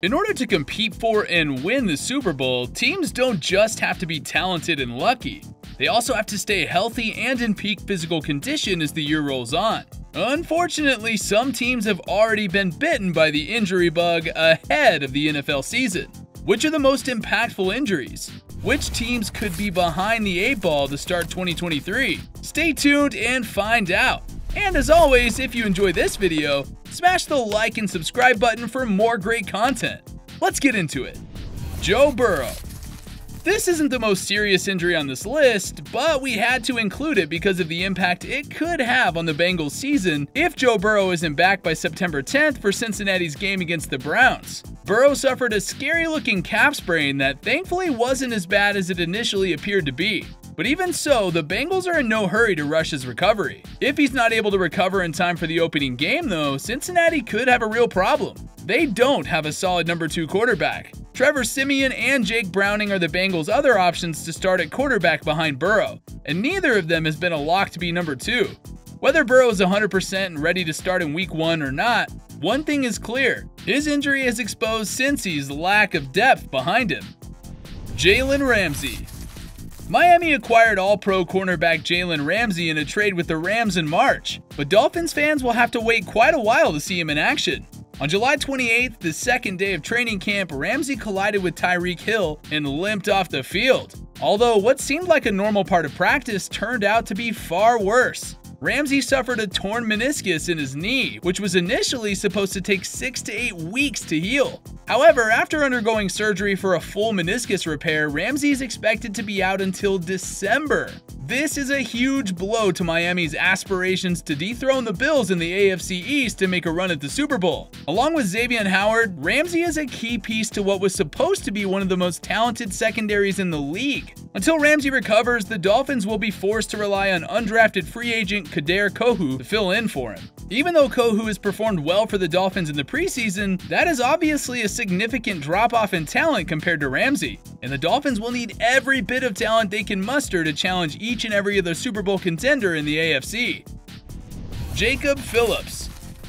In order to compete for and win the Super Bowl, teams don't just have to be talented and lucky. They also have to stay healthy and in peak physical condition as the year rolls on. Unfortunately, some teams have already been bitten by the injury bug ahead of the NFL season. Which are the most impactful injuries? Which teams could be behind the 8 ball to start 2023? Stay tuned and find out. And as always, if you enjoy this video, smash the like and subscribe button for more great content. Let's get into it. Joe Burrow. This isn't the most serious injury on this list, but we had to include it because of the impact it could have on the Bengals season if Joe Burrow isn't back by September 10th for Cincinnati's game against the Browns. Burrow suffered a scary-looking calf sprain that thankfully wasn't as bad as it initially appeared to be. But even so, the Bengals are in no hurry to rush his recovery. If he's not able to recover in time for the opening game though, Cincinnati could have a real problem. They don't have a solid number 2 quarterback. Trevor Siemian and Jake Browning are the Bengals' other options to start at quarterback behind Burrow, and neither of them has been a lock to be number 2. Whether Burrow is 100% and ready to start in week 1 or not, one thing is clear: his injury has exposed Cincy's lack of depth behind him. Jaylen Ramsey. Miami acquired All-Pro cornerback Jaylen Ramsey in a trade with the Rams in March, but Dolphins fans will have to wait quite a while to see him in action. On July 28th, the second day of training camp, Ramsey collided with Tyreek Hill and limped off the field. Although what seemed like a normal part of practice turned out to be far worse. Ramsey suffered a torn meniscus in his knee, which was initially supposed to take 6 to 8 weeks to heal. However, after undergoing surgery for a full meniscus repair, Ramsey is expected to be out until December. This is a huge blow to Miami's aspirations to dethrone the Bills in the AFC East and make a run at the Super Bowl. Along with Xavier Howard, Ramsey is a key piece to what was supposed to be one of the most talented secondaries in the league. Until Ramsey recovers, the Dolphins will be forced to rely on undrafted free agent Cadarius Tony to fill in for him. Even though Kohu has performed well for the Dolphins in the preseason, that is obviously a significant drop-off in talent compared to Ramsey, and the Dolphins will need every bit of talent they can muster to challenge each and every other Super Bowl contender in the AFC. Jacob Phillips.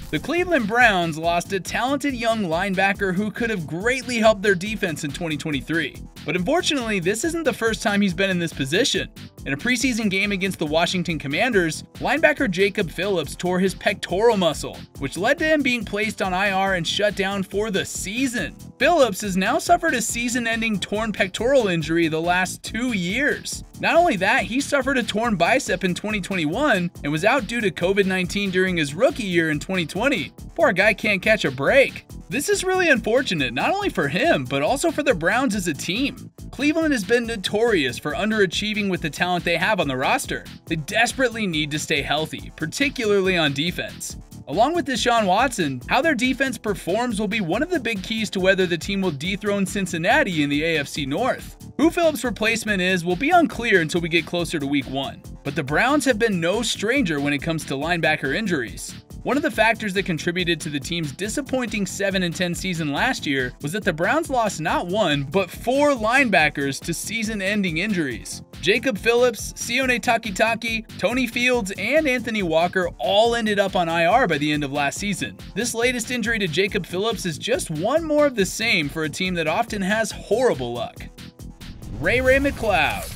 The Cleveland Browns lost a talented young linebacker who could have greatly helped their defense in 2023. But unfortunately, this isn't the first time he's been in this position. In a preseason game against the Washington Commanders, linebacker Jacob Phillips tore his pectoral muscle, which led to him being placed on IR and shut down for the season. Phillips has now suffered a season-ending torn pectoral injury the last 2 years. Not only that, he suffered a torn bicep in 2021 and was out due to COVID-19 during his rookie year in 2020. Poor guy can't catch a break. This is really unfortunate, not only for him, but also for the Browns as a team. Cleveland has been notorious for underachieving with the talent they have on the roster. They desperately need to stay healthy, particularly on defense. Along with Deshaun Watson, how their defense performs will be one of the big keys to whether the team will dethrone Cincinnati in the AFC North. Who Phillips' replacement is will be unclear until we get closer to week 1. But the Browns have been no stranger when it comes to linebacker injuries. One of the factors that contributed to the team's disappointing 7-10 season last year was that the Browns lost not 1, but 4 linebackers to season-ending injuries. Jacob Phillips, Sione Takitaki, Tony Fields, and Anthony Walker all ended up on IR by the end of last season. This latest injury to Jacob Phillips is just one more of the same for a team that often has horrible luck. Ray McLoud.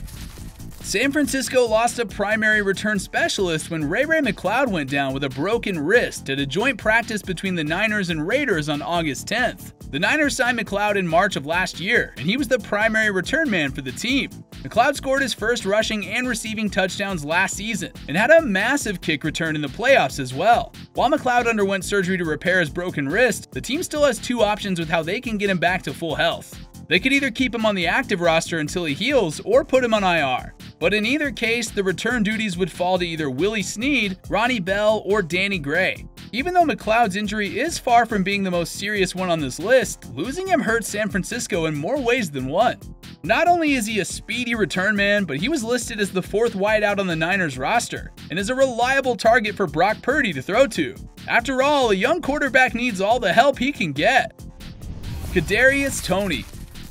San Francisco lost a primary return specialist when Ray McLoud went down with a broken wrist at a joint practice between the Niners and Raiders on August 10th. The Niners signed McLeod in March of last year, and he was the primary return man for the team. McLeod scored his first rushing and receiving touchdowns last season, and had a massive kick return in the playoffs as well. While McLeod underwent surgery to repair his broken wrist, the team still has 2 options with how they can get him back to full health. They could either keep him on the active roster until he heals, or put him on IR. But in either case, the return duties would fall to either Willie Snead, Ronnie Bell, or Danny Gray. Even though McLeod's injury is far from being the most serious one on this list, losing him hurts San Francisco in more ways than one. Not only is he a speedy return man, but he was listed as the 4th wideout on the Niners roster, and is a reliable target for Brock Purdy to throw to. After all, a young quarterback needs all the help he can get. Cadarius Tony.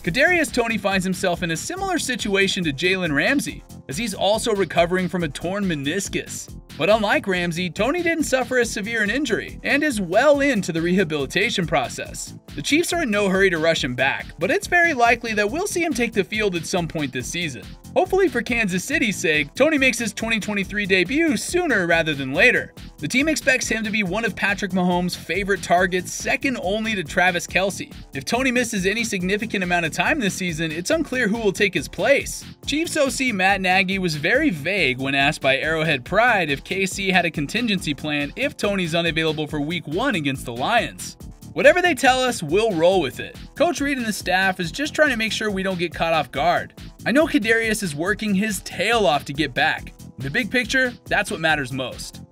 Cadarius Tony finds himself in a similar situation to Jaylen Ramsey, as he's also recovering from a torn meniscus. But unlike Ramsey, Tony didn't suffer as severe an injury and is well into the rehabilitation process. The Chiefs are in no hurry to rush him back, but it's very likely that we'll see him take the field at some point this season. Hopefully for Kansas City's sake, Tony makes his 2023 debut sooner rather than later. The team expects him to be one of Patrick Mahomes' favorite targets, second only to Travis Kelce. If Tony misses any significant amount of time this season, it's unclear who will take his place. Chiefs OC Matt Nagy was very vague when asked by Arrowhead Pride if KC had a contingency plan if Tony's unavailable for Week 1 against the Lions. Whatever they tell us, we'll roll with it. Coach Reid and the staff is just trying to make sure we don't get caught off guard. I know Cadarius is working his tail off to get back. In the big picture, that's what matters most.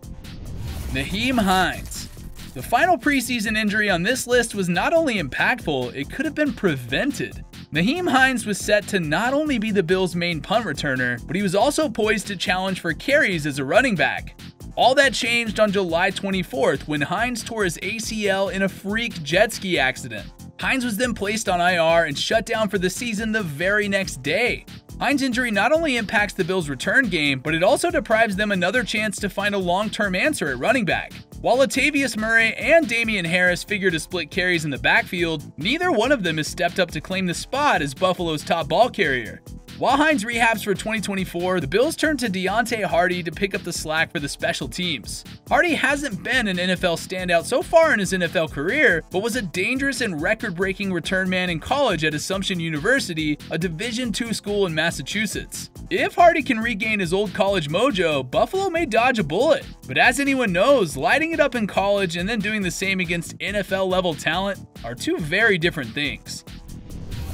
Nyheim Hines. The final preseason injury on this list was not only impactful, it could have been prevented. Nyheim Hines was set to not only be the Bills' main punt returner, but he was also poised to challenge for carries as a running back. All that changed on July 24th when Hines tore his ACL in a freak jet ski accident. Hines was then placed on IR and shut down for the season the very next day. Hines' injury not only impacts the Bills' return game, but it also deprives them another chance to find a long-term answer at running back. While Latavius Murray and Damian Harris figure to split carries in the backfield, neither one of them has stepped up to claim the spot as Buffalo's top ball carrier. While Hines rehabs for 2024, the Bills turn to Deontay Hardy to pick up the slack for the special teams. Hardy hasn't been an NFL standout so far in his NFL career, but was a dangerous and record-breaking return man in college at Assumption University, a Division II school in Massachusetts. If Hardy can regain his old college mojo, Buffalo may dodge a bullet. But as anyone knows, lighting it up in college and then doing the same against NFL-level talent are two very different things.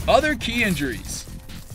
Other key injuries.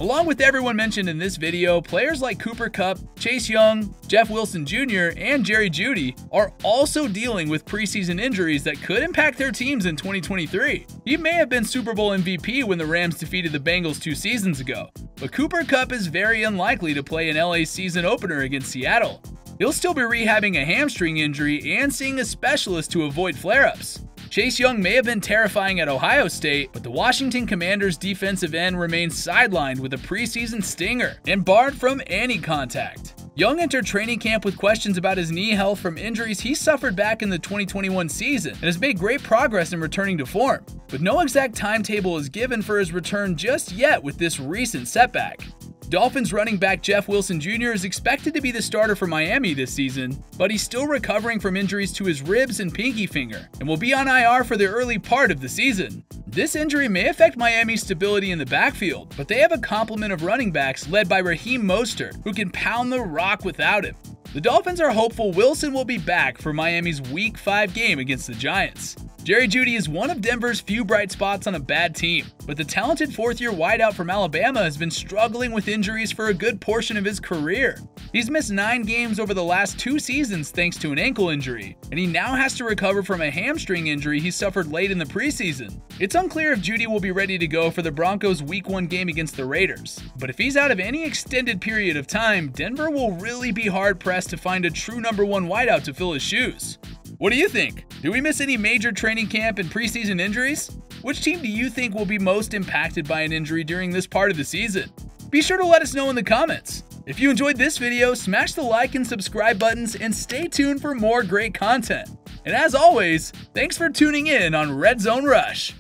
Along with everyone mentioned in this video, players like Cooper Kupp, Chase Young, Jeff Wilson Jr., and Jerry Jeudy are also dealing with preseason injuries that could impact their teams in 2023. He may have been Super Bowl MVP when the Rams defeated the Bengals 2 seasons ago, but Cooper Kupp is very unlikely to play an LA season opener against Seattle. He'll still be rehabbing a hamstring injury and seeing a specialist to avoid flare-ups. Chase Young may have been terrifying at Ohio State, but the Washington Commanders' defensive end remains sidelined with a preseason stinger and barred from any contact. Young entered training camp with questions about his knee health from injuries he suffered back in the 2021 season and has made great progress in returning to form, but no exact timetable is given for his return just yet with this recent setback. Dolphins running back Jeff Wilson Jr. is expected to be the starter for Miami this season, but he's still recovering from injuries to his ribs and pinky finger and will be on IR for the early part of the season. This injury may affect Miami's stability in the backfield, but they have a complement of running backs led by Raheem Mostert, who can pound the rock without him. The Dolphins are hopeful Wilson will be back for Miami's Week 5 game against the Giants. Jerry Jeudy is one of Denver's few bright spots on a bad team, but the talented fourth-year wideout from Alabama has been struggling with injuries for a good portion of his career. He's missed 9 games over the last 2 seasons thanks to an ankle injury, and he now has to recover from a hamstring injury he suffered late in the preseason. It's unclear if Jeudy will be ready to go for the Broncos' Week 1 game against the Raiders, but if he's out of any extended period of time, Denver will really be hard-pressed to find a true number 1 wideout to fill his shoes. What do you think? Did we miss any major training camp and preseason injuries? Which team do you think will be most impacted by an injury during this part of the season? Be sure to let us know in the comments. If you enjoyed this video, smash the like and subscribe buttons and stay tuned for more great content. And as always, thanks for tuning in on Red Zone Rush.